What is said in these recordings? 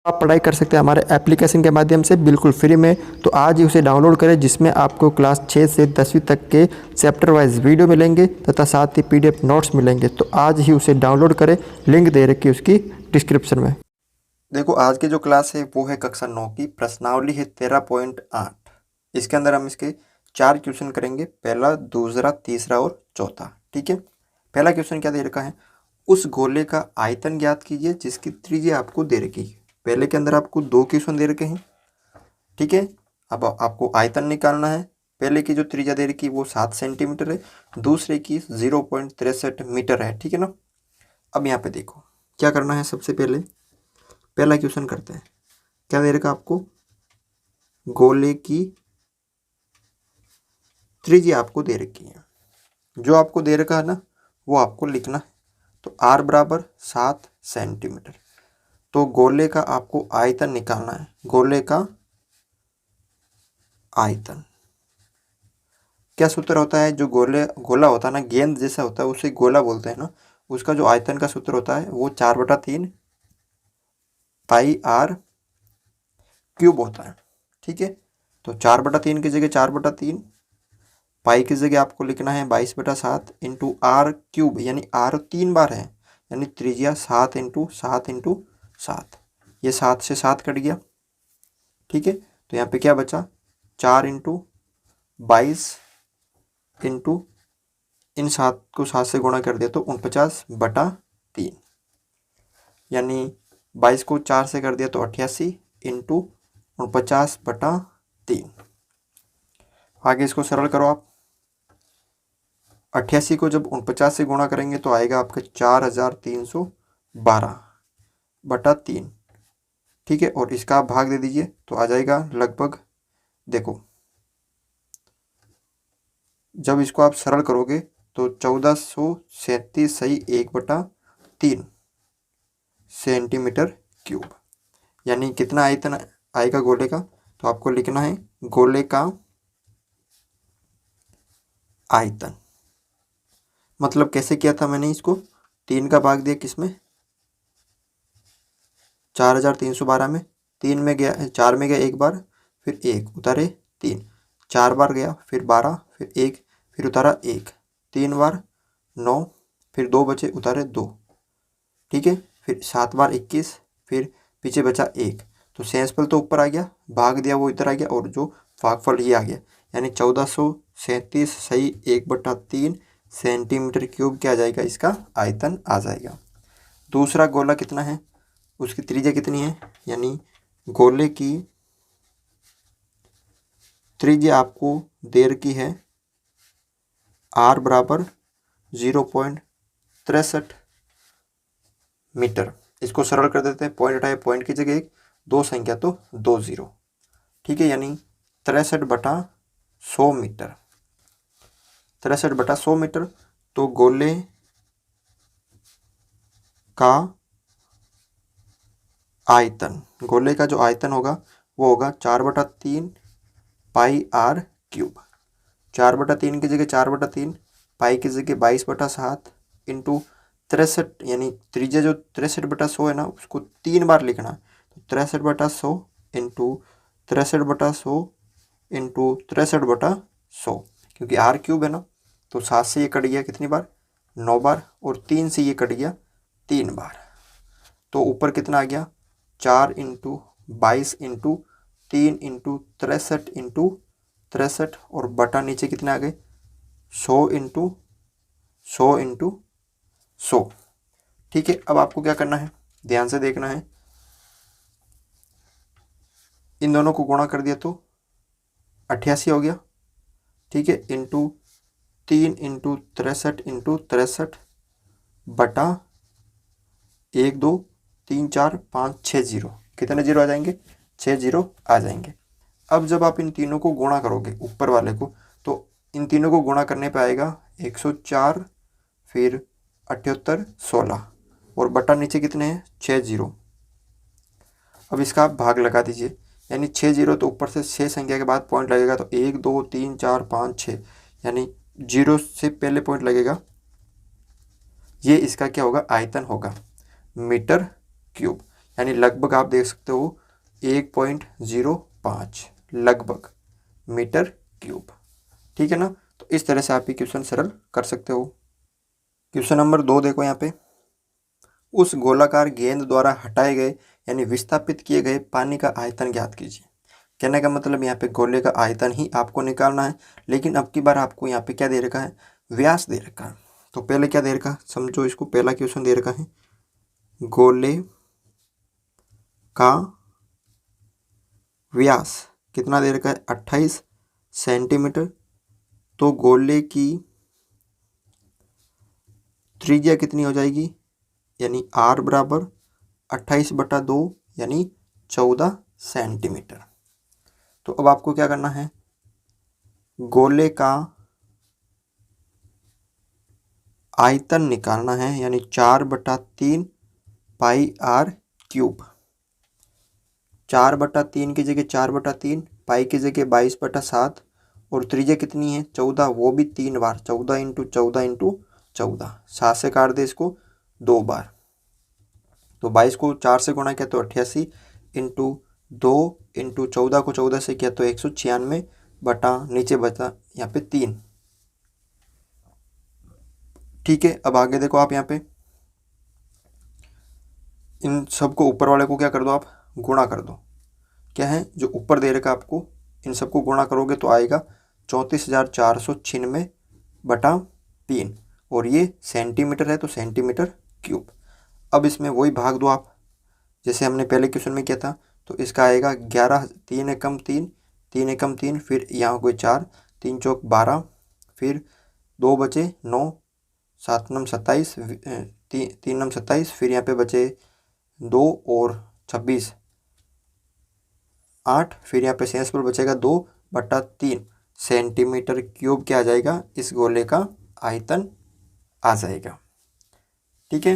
आप पढ़ाई कर सकते हैं हमारे एप्लीकेशन के माध्यम से बिल्कुल फ्री में। तो आज ही उसे डाउनलोड करें, जिसमें आपको क्लास 6 से 10वीं तक के चैप्टर वाइज वीडियो मिलेंगे तथा साथ ही पीडीएफ नोट्स मिलेंगे। तो आज ही उसे डाउनलोड करें, लिंक दे रखी है उसकी डिस्क्रिप्शन में। देखो, आज की जो क्लास है वो है कक्षा 9 की, प्रश्नावली है 13.8। इसके अंदर हम इसके 4 क्वेश्चन करेंगे, पहला, दूसरा, तीसरा और चौथा। ठीक है। पहला क्वेश्चन क्या दे रखा है, उस गोले का आयतन ज्ञात कीजिए जिसकी त्रिज्या आपको दे रखी है। पहले के अंदर आपको 2 क्वेश्चन दे रखे हैं। ठीक है। अब आपको आयतन निकालना है। पहले की जो त्रिज्या दे रखी वो 7 सेंटीमीटर है, दूसरे की 0.63 मीटर है। ठीक है ना। अब यहाँ पे देखो क्या करना है। सबसे पहले पहला क्वेश्चन करते हैं। क्या दे रखा आपको, गोले की त्रिज्या आपको दे रखी है, जो आपको दे रखा है ना वो आपको लिखना है। तो r बराबर 7 सेंटीमीटर। तो गोले का आपको आयतन निकालना है। गोले का आयतन क्या सूत्र होता है, जो गोला होता है ना, गेंद जैसा होता है उसे गोला बोलते हैं ना, उसका जो आयतन का सूत्र होता है वो 4/3 पाई r क्यूब होता है। ठीक है। तो 4/3 की जगह 4/3, पाई की जगह आपको लिखना है 22/7 इंटू आर क्यूब, यानी r 3 बार है, यानी त्रिज्या 7 इंटू 7 इंटू 7। ये 7 से 7 कट गया। ठीक है। तो यहाँ पे क्या बचा, 4 इंटू 22 इंटू इन 7 को 7 से गुणा कर दिया तो 49/3, यानी 22 को 4 से कर दिया तो 88 इंटू 49/3। आगे इसको सरल करो आप। 88 को जब 49 से गुणा करेंगे तो आएगा आपका 4312/3। ठीक है। और इसका आप भाग दे दीजिए तो आ जाएगा लगभग, देखो जब इसको आप सरल करोगे तो 1437 सही 1/3 सेंटीमीटर क्यूब, यानी कितना आयतन आएगा गोले का। तो आपको लिखना है गोले का आयतन। मतलब कैसे किया था मैंने, इसको 3 का भाग दिया किसमें, 4312 में। 3 में गया, 4 में गया एक बार, फिर 1 उतारे 3, 4 बार गया, फिर 12, फिर 1, फिर उतारा 1, 3 बार 9, फिर 2 बचे उतारे 2। ठीक है। फिर 7 बार 21, फिर पीछे बचा 1। तो शेषफल तो ऊपर आ गया, भाग दिया वो इधर आ गया, और जो भागफल ये आ गया, यानी 1437 सही 1/3 सेंटीमीटर क्यूब क्या आ जाएगा, इसका आयतन आ जाएगा। दूसरा गोला कितना है, उसकी त्रिज्या कितनी है, यानी गोले की त्रिज्या आपको दे रखी है r बराबर 0.63 मीटर। इसको सरल कर देते हैं, पॉइंट हटाए, पॉइंट की जगह 1, 2 संख्या तो 2 0। ठीक है। यानी 63/100 मीटर। 63/100 मीटर। तो गोले का आयतन, गोले का जो आयतन होगा वो होगा 4/3 पाई r क्यूब। 4/3 की जगह 4/3, पाई की जगह 22/7 इंटू 63, यानी त्रिज्या जो 63/100 है ना उसको 3 बार लिखना। तो 63/100 इंटू 63/100 इंटू 63/100, क्योंकि r क्यूब है ना, तो 7 से ये कट गया कितनी बार, 9 बार, और 3 से ये कट गया 3 बार। तो ऊपर कितना आ गया, 4 इंटू 22 इंटू 3 इंटू 63 इंटू 63, और बटा नीचे कितने आ गए, 100 इंटू 100 इंटू 100। ठीक है। अब आपको क्या करना है, ध्यान से देखना है। इन दोनों को गुणा कर दिया तो 88 हो गया। ठीक है। इंटू 3 इंटू 63 इंटू 63 बटा 1 2 3 4 5 6 0, कितने जीरो आ जाएंगे, 6 जीरो आ जाएंगे। अब जब आप इन तीनों को गुणा करोगे ऊपर वाले को, तो इन तीनों को गुणा करने पे आएगा 104, फिर 78 16, और बटा नीचे कितने हैं, 6 0। अब इसका आप भाग लगा दीजिए, यानी 6 0, तो ऊपर से 6 संख्या के बाद पॉइंट लगेगा, तो 1 2 3 4 5 6, यानी 0 से पहले पॉइंट लगेगा। ये इसका क्या होगा, आयतन होगा मीटर क्यूब। यानी लगभग आप देख सकते हो 1.05 लगभग मीटर क्यूब। ठीक है ना। तो इस तरह से आप ये क्वेश्चन सरल कर सकते हो। क्वेश्चन नंबर 2 देखो यहाँ पे, उस गोलाकार गेंद द्वारा हटाए गए यानी विस्थापित किए गए पानी का आयतन ज्ञात कीजिए। कहने का मतलब यहाँ पे गोले का आयतन ही आपको निकालना है, लेकिन अब की बार आपको यहाँ पे क्या दे रखा है, व्यास दे रखा है। तो पहले क्या दे रखा है समझो इसको, पहला क्वेश्चन दे रखा है गोले का व्यास कितना दे रखा है 28 सेंटीमीटर। तो गोले की त्रिज्या कितनी हो जाएगी, यानी r बराबर 28/2 यानी 14 सेंटीमीटर। तो अब आपको क्या करना है, गोले का आयतन निकालना है, यानी 4/3 पाई r क्यूब। 4/3 की जगह 4/3, पाई की जगह 22/7 और त्रिज्या कितनी है 14, वो भी 3 बार, 14 इंटू 14 इंटू 14, 7 से काट दे इसको 2 बार। तो 22 को 4 से गुणा किया तो 88 इंटू 2 इंटू 14 को 14 से किया तो 196 बटा नीचे बचा यहाँ पे 3। ठीक है। अब आगे देखो आप यहाँ पे इन सबको ऊपर वाले को क्या कर दो, आप गुणा कर दो। क्या है जो ऊपर दे रखा आपको, इन सबको गुणा करोगे तो आएगा 34,496/3 और ये सेंटीमीटर है तो सेंटीमीटर क्यूब। अब इसमें वही भाग दो आप, जैसे हमने पहले क्वेश्चन में किया था। तो इसका आएगा 11, 3 एकम 3, 3 एकम 3, फिर यहाँ कोई 4, 3 चौक 12, फिर 2 बचे 9, 7 नम 27, 3 नम 27, फिर यहाँ पे बचे 2 और 26 8, फिर यहाँ पे शेष पर बचेगा 2/3 सेंटीमीटर क्यूब क्या आ जाएगा, इस गोले का आयतन आ जाएगा। ठीक है।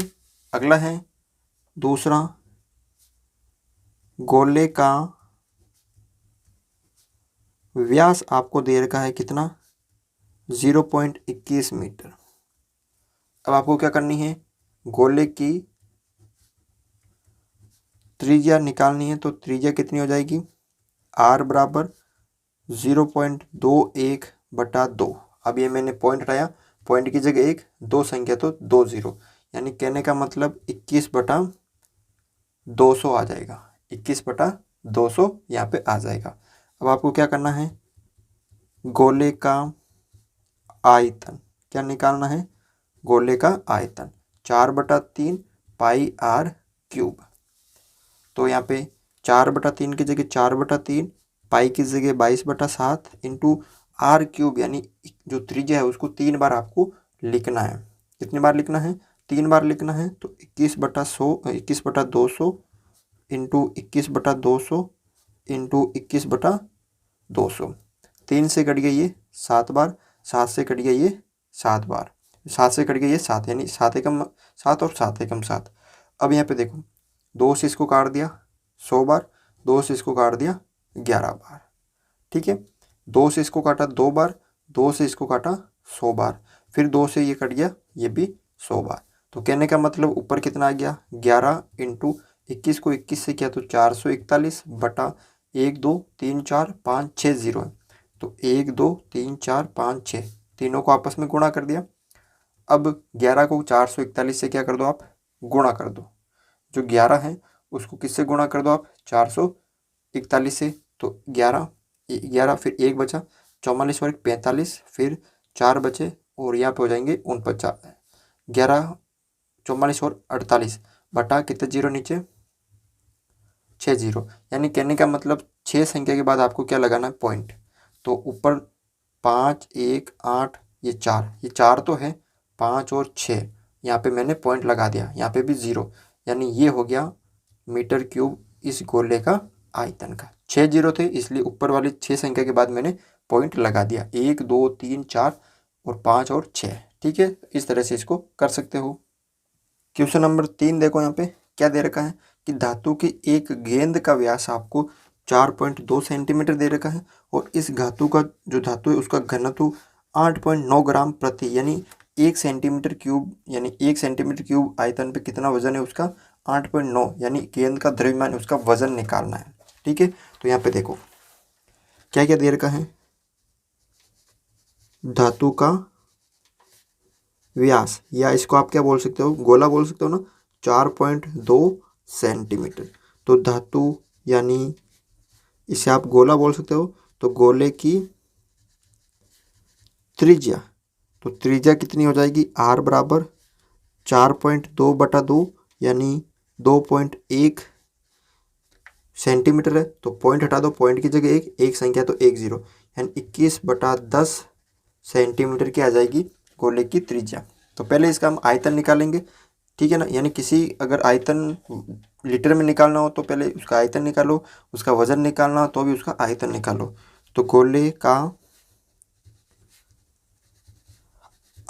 अगला है दूसरा, गोले का व्यास आपको दे रखा है कितना 0.21 मीटर। अब आपको क्या करनी है, गोले की त्रिज्या निकालनी है। तो त्रिज्या कितनी हो जाएगी, r बराबर 0.21/2। अब ये मैंने पॉइंट हटाया, पॉइंट की जगह 1, 2 संख्या तो 2 0, यानी कहने का मतलब 21/200 आ जाएगा, 21/200 यहाँ पे आ जाएगा। अब आपको क्या करना है, गोले का आयतन क्या निकालना है, गोले का आयतन 4/3 पाई r क्यूब। तो यहाँ पे 4/3 की जगह 4/3, पाई की जगह 22/7 इंटू r क्यूब, यानी जो त्रिज्या है उसको 3 बार आपको लिखना है। कितनी बार लिखना है, 3 बार लिखना है। तो 21/200 इंटू 21/200 इंटू 21/200, 3 से कट गया ये 7 बार, 7 से कट गया ये 7 बार, 7 से कट गया ये 7, यानी 7 एकम 7 और 7 एकम 7। अब यहाँ पे देखो 2 से इसको काट दिया 100 बार, 2 से इसको काट दिया 11 बार। ठीक है। 2 से इसको काटा 2 बार, 2 से इसको काटा 100 बार, फिर 2 से ये कट गया ये भी 100 बार। तो कहने का मतलब ऊपर कितना आ गया 11 इंटू 21 को 21 से किया तो 441 बटा 1 2 3 4 5 6 0 है। तो 1 2 3 4 5 6 तीनों को आपस में गुणा कर दिया। अब 11 को 441 से क्या कर दो आप, गुणा कर दो। जो 11 है उसको किससे गुणा कर दो आप, 441 से। तो 11 फिर 1 बचा, 44 वर्ग 45, फिर 4 बचे और यहाँ पे हो जाएंगे 49, 11 44 और 48 बटा कितने जीरो नीचे 6 0, यानी कहने का मतलब 6 संख्या के बाद आपको क्या लगाना है, पॉइंट। तो ऊपर 5 1 8 ये 4 तो है, 5 और 6 यहाँ पे मैंने पॉइंट लगा दिया, यहाँ पे भी 0, यानी ये हो गया मीटर क्यूब इस गोले का आयतन का। 6 0 थे इसलिए ऊपर वाली 6 संख्या के बाद मैंने पॉइंट लगा दिया, 1 2 3 4 और 5 और 6। ठीक है। इस तरह से इसको कर सकते हो। क्वेश्चन नंबर 3 देखो, यहाँ पे क्या दे रखा है कि धातु की एक गेंद का व्यास आपको 4.2 सेंटीमीटर दे रखा है और इस धातु का जो धातु है उसका घनत्व 8.9 ग्राम प्रति, यानी 1 सेंटीमीटर क्यूब, यानी 1 सेंटीमीटर क्यूब आयतन पे कितना वजन है उसका 8.9 यानी गेंद का द्रव्यमान, उसका वजन निकालना है। ठीक है, तो यहाँ पे देखो क्या क्या दे रखा है, धातु का व्यास, या इसको आप क्या बोल सकते हो, गोला बोल सकते हो ना, 4.2 सेंटीमीटर। तो धातु यानी इसे आप गोला बोल सकते हो। तो गोले की त्रिज्या, तो त्रिज्या कितनी हो जाएगी, r बराबर 4.2/2 यानी 2.1 सेंटीमीटर है। तो पॉइंट हटा दो, पॉइंट की जगह एक संख्या तो 10 यानी 21/10 सेंटीमीटर की आ जाएगी गोले की त्रिज्या। तो पहले इसका हम आयतन निकालेंगे, ठीक है ना, यानी किसी अगर आयतन लीटर में निकालना हो तो पहले उसका आयतन निकालो, उसका वजन निकालना हो तो भी उसका आयतन निकालो। तो गोले का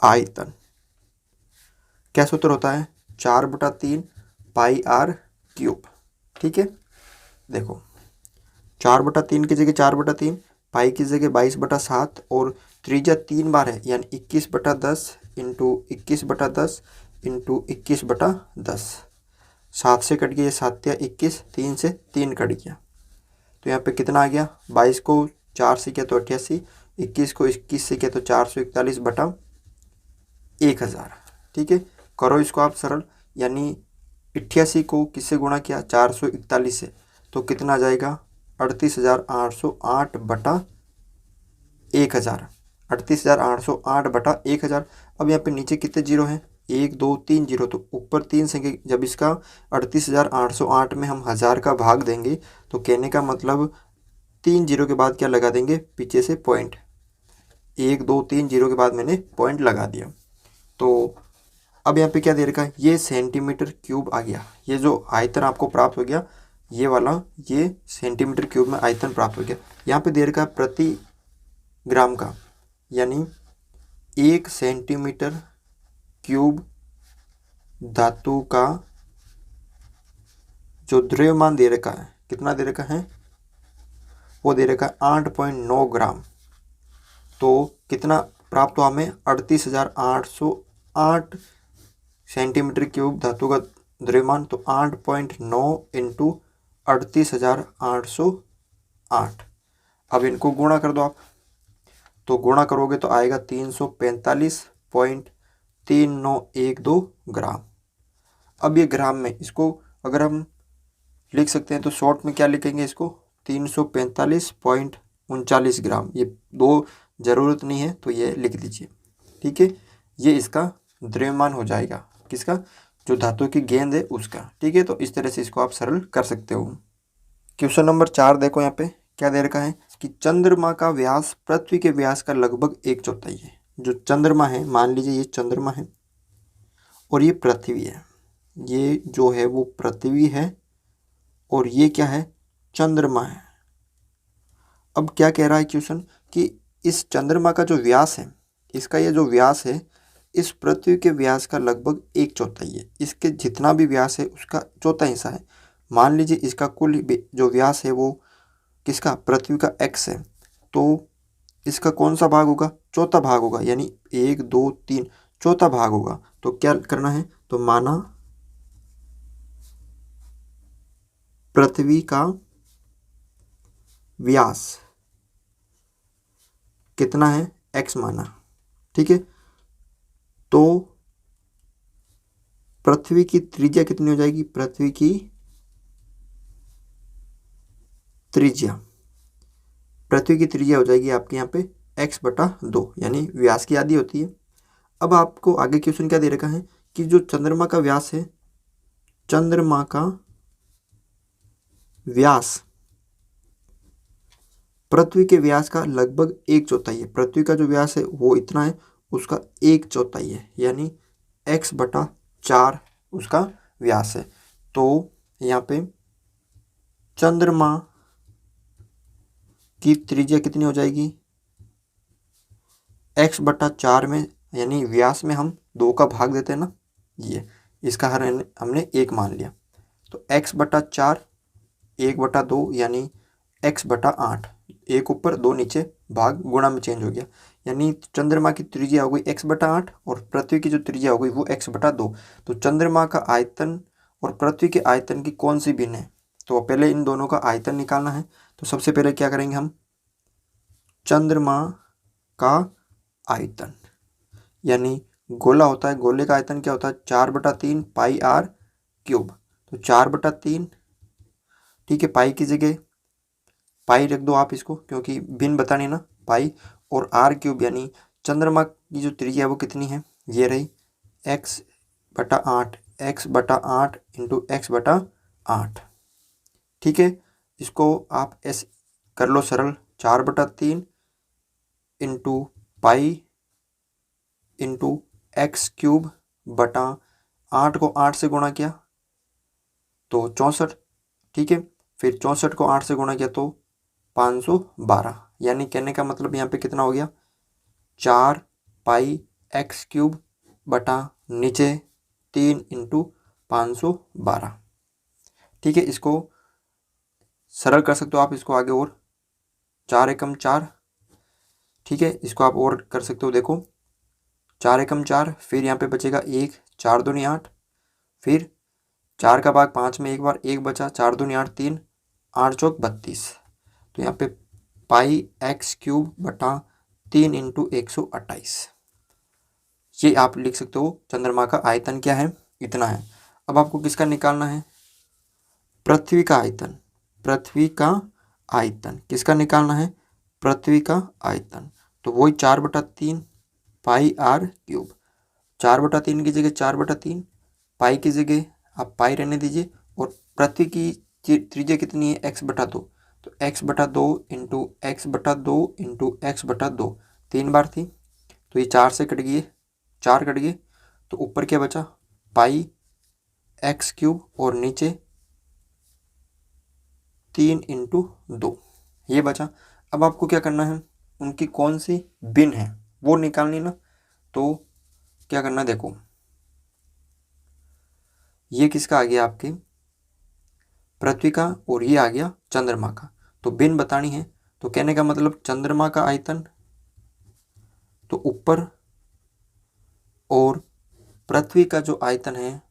आयतन क्या सूत्र होता है, 4/3 पाई r क्यूब। ठीक है, देखो 4/3 की जगह 4/3, पाई की जगह 22/7 और त्रिज्या 3 बार है यानी 21/10 इंटू 21/10 इंटू 21/10। 7 से कट गया, 7 या 21, 3 से 3 कट गया। तो यहाँ पे कितना आ गया, 22 को 4 से किया तो 88, 21 को 21 से किया तो 441/1000। ठीक है, करो इसको आप सरल, यानी 88 को किससे गुणा किया, 441 से, तो कितना आ जाएगा 38,808/1000, 38,808/1000। अब यहाँ पे नीचे कितने जीरो हैं, 1 2 3 जीरो, तो ऊपर 3 संख्या, जब इसका 38,808 में हम 1000 का भाग देंगे तो कहने का मतलब 3 जीरो के बाद क्या लगा देंगे, पीछे से पॉइंट, 1 2 3 जीरो के बाद मैंने पॉइंट लगा दिया। तो अब यहाँ पे क्या दे रखा है, ये सेंटीमीटर क्यूब आ गया, ये जो आयतन आपको प्राप्त हो गया ये वाला, ये सेंटीमीटर क्यूब में आयतन प्राप्त हो गया। यहाँ पे दे रखा है प्रति ग्राम का, यानी 1 सेंटीमीटर क्यूब धातु का जो द्रव्यमान दे रखा है, कितना दे रखा है, वो दे रखा है 8.9 ग्राम। तो कितना प्राप्त हुआ हमें, 38,808 सेंटीमीटर क्यूब धातु का द्रव्यमान। तो 8.9 इंटू 38,808। अब इनको गुणा कर दो आप, तो गुणा करोगे तो आएगा 345.3912 ग्राम। अब ये ग्राम में, इसको अगर हम लिख सकते हैं तो शॉर्ट में क्या लिखेंगे, इसको 345.39 ग्राम, ये दो ज़रूरत नहीं है तो ये लिख दीजिए। ठीक है, ये इसका द्रव्यमान हो जाएगा, किसका, जो धातु की गेंद है उसका। ठीक है, तो इस तरह से इसको आप सरल कर सकते हो। क्वेश्चन नंबर 4 देखो, यहाँ पे क्या दे रखा है कि चंद्रमा का व्यास पृथ्वी के व्यास का लगभग 1/4 है। जो चंद्रमा है, मान लीजिए ये चंद्रमा है और ये पृथ्वी है, ये जो है वो पृथ्वी है और ये क्या है, चंद्रमा है। अब क्या कह रहा है क्वेश्चन कि इस चंद्रमा का जो व्यास है, इसका ये जो व्यास है इस पृथ्वी के व्यास का लगभग 1/4 है, इसके जितना भी व्यास है उसका चौथा हिस्सा है। मान लीजिए इसका कुल जो व्यास है वो किसका, पृथ्वी का x है, तो इसका कौन सा भाग होगा, चौथा भाग होगा, यानी 1 2 3 चौथा भाग होगा। तो क्या करना है, तो माना पृथ्वी का व्यास कितना है, x माना। ठीक है, तो पृथ्वी की त्रिज्या कितनी हो जाएगी, पृथ्वी की त्रिज्या, पृथ्वी की त्रिज्या हो जाएगी आपके यहाँ पे x/2, यानी व्यास की आधी होती है। अब आपको आगे क्वेश्चन क्या दे रखा है कि जो चंद्रमा का व्यास है, चंद्रमा का व्यास पृथ्वी के व्यास का लगभग 1/4 है। पृथ्वी का जो व्यास है वो इतना है, उसका 1/4 है, यानी x/4 उसका व्यास है। तो यहाँ पे चंद्रमा की त्रिज्या कितनी हो जाएगी, x/4 में, यानी व्यास में हम 2 का भाग देते हैं ना, ये इसका हर हमने 1 मान लिया, तो x/4 1/2 यानी x/8, 1 ऊपर 2 नीचे, भाग गुणा में चेंज हो गया, यानी चंद्रमा की त्रिज्या हो गई x/8 और पृथ्वी की जो त्रिज्या हो गई वो x/2। तो चंद्रमा का आयतन और पृथ्वी के आयतन की कौन सी भिन्न है। तो पहले इन दोनों का आयतन निकालना है। तो सबसे पहले क्या करेंगे हम, चंद्रमा का आयतन, यानी गोला होता है, गोले का आयतन क्या होता है 4/3 पाई आर क्यूब। तो 4/3, ठीक है, पाई की जगह पाई रख दो आप इसको, क्योंकि भिन्न बतानी ना, पाई और आर क्यूब, यानी चंद्रमा की जो त्रिज्या है वो कितनी है, ये रही x/8, x/8 इंटू x/8। ठीक है, इसको आप ऐसे कर लो सरल, 4/3 इंटू पाई इंटू x³ को 8 से गुणा किया तो 64। ठीक है, फिर 64 को 8 से गुणा किया तो 512, यानी कहने का मतलब यहाँ पे कितना हो गया, 4 पाई x³ नीचे 3 इंटू 512। ठीक है, इसको सरल कर सकते हो आप इसको आगे, और 4 एकम 4। ठीक है, इसको आप और कर सकते हो, देखो 4 एकम 4, फिर यहाँ पे बचेगा 1, 4 दूनी 8, फिर 4 का भाग 5 में एक बार 1 बचा, 4 दूनी 8, 3, 8 चौक 32। तो यहाँ पे पाई x³ 3 इंटू 128, ये आप लिख सकते हो। चंद्रमा का आयतन क्या है, इतना है। अब आपको किसका निकालना है, पृथ्वी का आयतन। पृथ्वी का आयतन किसका निकालना है, पृथ्वी का आयतन। तो वही 4/3 पाई आर क्यूब, 4/3 की जगह 4/3, पाई की जगह आप पाई रहने दीजिए, और पृथ्वी की त्रिज्या कितनी है, x/2। तो x/2 into x/2 into x/2 3 बार थी, तो ये 4 से कट गई, 4 कट गए, तो ऊपर क्या बचा, पाई x³ और नीचे 3 इंटू 2, ये बचा। अब आपको क्या करना है, उनकी कौन सी भिन्न है वो निकालनी ना। तो क्या करना, देखो ये किसका आ गया, आपके पृथ्वी का, और ये आ गया चंद्रमा का। तो भिन्न बतानी है, तो कहने का मतलब चंद्रमा का आयतन तो ऊपर, और पृथ्वी का जो आयतन है,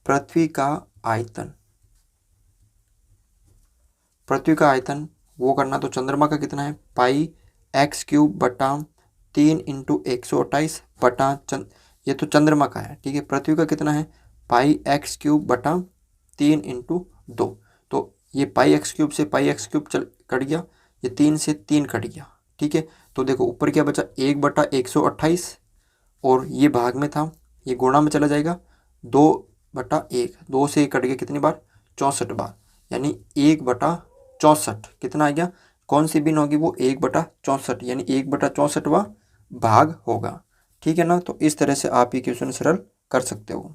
पृथ्वी का आयतन, पृथ्वी का आयतन वो करना। तो चंद्रमा का कितना है, पाई x³ 3 इंटू 128 ये तो चंद्रमा का है। ठीक है, पृथ्वी का कितना है, पाई x³ 3 इंटू 2। तो ये पाई x³ से पाई x³ कट गया, ये 3 से 3 कट गया। ठीक है, तो देखो ऊपर क्या बचा, 1/128, और ये भाग में था, ये गुणा में चला जाएगा, 2/1, 2 से कट गया कितनी बार, 64 बार, यानी 1/64 कितना आ गया, कौन सी भिन्न होगी वो, 1/64, यानी 1/64वां भाग होगा। ठीक है ना, तो इस तरह से आप ये क्वेश्चन सरल कर सकते हो।